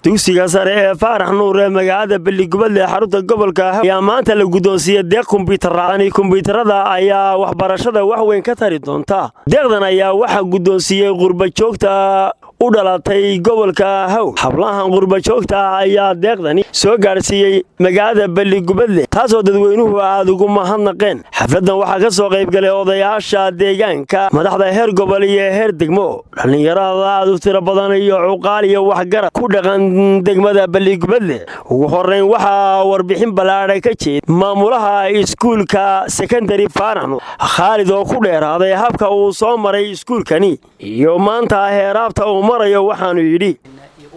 dugsiga sare ee Faarax Nuur ee magaalada Beligubad ee xarunta gobolka ayaa maanta la gudoonsiiyay deeq kombiyuutarada ayaa waxbarashada wax weyn ka tari doonta. Deeqdan ayaa waxa gudoonsiiyay qurba joogta u dhalatay gobolka Haw. Hablahan qurba joogta ayaa deeqdani soo gaarsiiyay magaalada Beligubad taasoo dadweynuhu aad ugu mahadnaqeen. Xafladan waxa ka soo qayb galay odayaasha deegaanka, madaxda heer gobol iyo heer degmo, dhalinyarada aad u tiro badan iyo cuqaal iyo waxgarad ku dhaqan degmada Beligubad. Ugu horeyn waxa warbixin ballaaran ka jeed maamulaha iskuulka secondary Faarax Nuur Khalid oo ku dheeraaday habka uu soo maray iskuulkani iyo maanta heerabta uu marayo waxaanu yidhi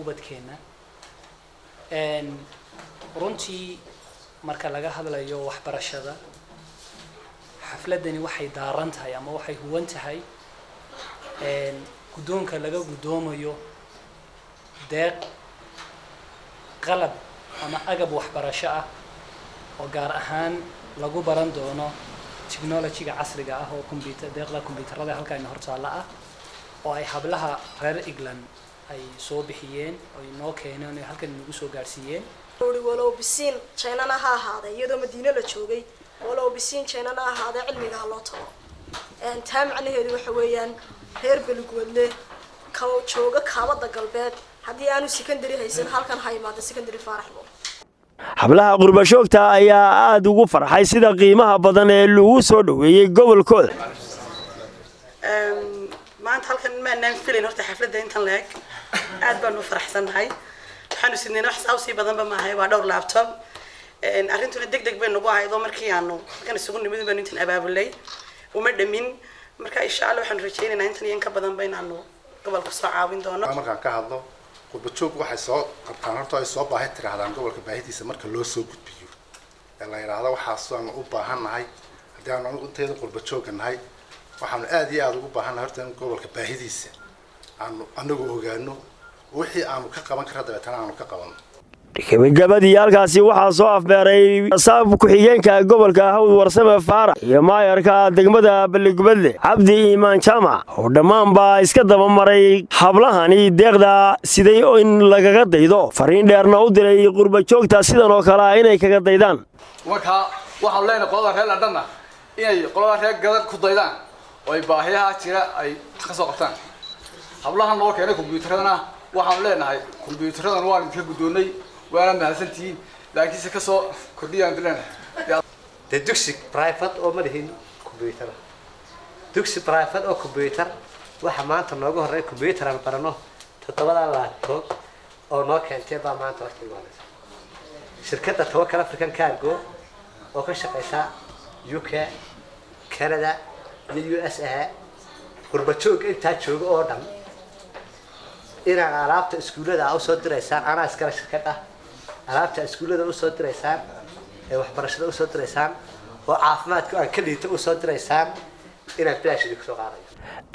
ubadkeena runtii marka laga hadlayo waxbarashada xafladani waxay daaran tahay ama waxay huwan tahay gudoonka laga gudoomayo deeq qalab ama agab waxbarasho ah oo gaar ahaan lagu baran doono technology-ga casriga ah oo deeqda kombiyuutarada halkaan hortaala ah oo ay hablaha reer England ay soo bixiyeen oo inoo keeneen oo halkan nagu soo gaarsiiyeen walow bisiin China ha ahaaday iyadoo Madiina la joogay walow bisiin China ha ahaaday cilmiga loo tago taa macnaheedu waxa weeyaan reer Beligubad ka jooga kaabada galbeed haddii aanu secondary haysan halkan haymaada secondary Faarax Nuur. Hablaha qurba joogta ayaa aad ugu farxay sida qiimaha badan ee lagu soo dhaweeyay gobolkooda. maanta halkan ma naan filin horta xafladda intan leeg aad baan u faraxsanahay waxaanu sidneen wax saawsi badan ba maahay waa dhowr laptop arintuna degdeg bay nagu ahayd oo markii aanu halkan isugu nimid baan intan abaabulay uma dhamin marka insha Allah waxaan rajaynaynaa intan iyo ka badan baynaanu gobolka soo caawin doono. markaan ka hadlo qurba joog waxay soo qabtaan horta ay soo baahay tirahdaan gobolka baahidiisa marka loo soo gudbiyo la yiraahdo waxaas aan u baahanahay haddii aan inteeda qurba jooganahay waxaan aad iyo aad ugu baahanahay horta gobolka baahidiisa anagu ogaano wixii aanu ka qaban karno dabeetana aanu ka qabano. gabadhii halkaasi waxa soo afbeeray saab ku xigeenka gobolka Haw Warsame Faarax iyo maayarka degmada Beligubad Cabdi Iimaan Jaamac oo dhammaan baa iska daba maray hablahani deeqda siday in lagaga daydo fariin dheerna u diray qurba joogta sidan oo kale inay kaga daydaan. waxaan leenahay qolada reer London inay qolada reer Gadan ku daydaan oo ay baahiyaha jira ay ka soo qabtaan. hablahan loo keenay kombiyuutarada waxaan leenahay kombiyuutaradan waan ka gudoonay waana mahadsantiin laakiin se ka soo kordhiyaan dileen dugsi private oo madahin kombiyuutar dugsi private oo kombiyuutar waxa maanta nooga horeey kombiyuutar aan barano 7 laptop oo noo keentay baa maanta waqti go'an shirkadda Tawakkal African Cargo oo ka shaqeysa UK Canada iyo USA qurba joog inta jooga oo dhan inaan alaabta iskuulada u soo direysaan ana iskala shirkad ah alaabta iskuulada u soo direysaan ee waxbarashada u soo direysaan oo caafimaadka aan ka liito u soo direysaan inaan bilaash ku soo qaadayo.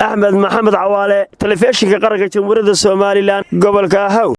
Ahmed Maxamed Cawaale, telefishinka qaranka Jamhuuriyadda Soomaaliland, gobolka Haw.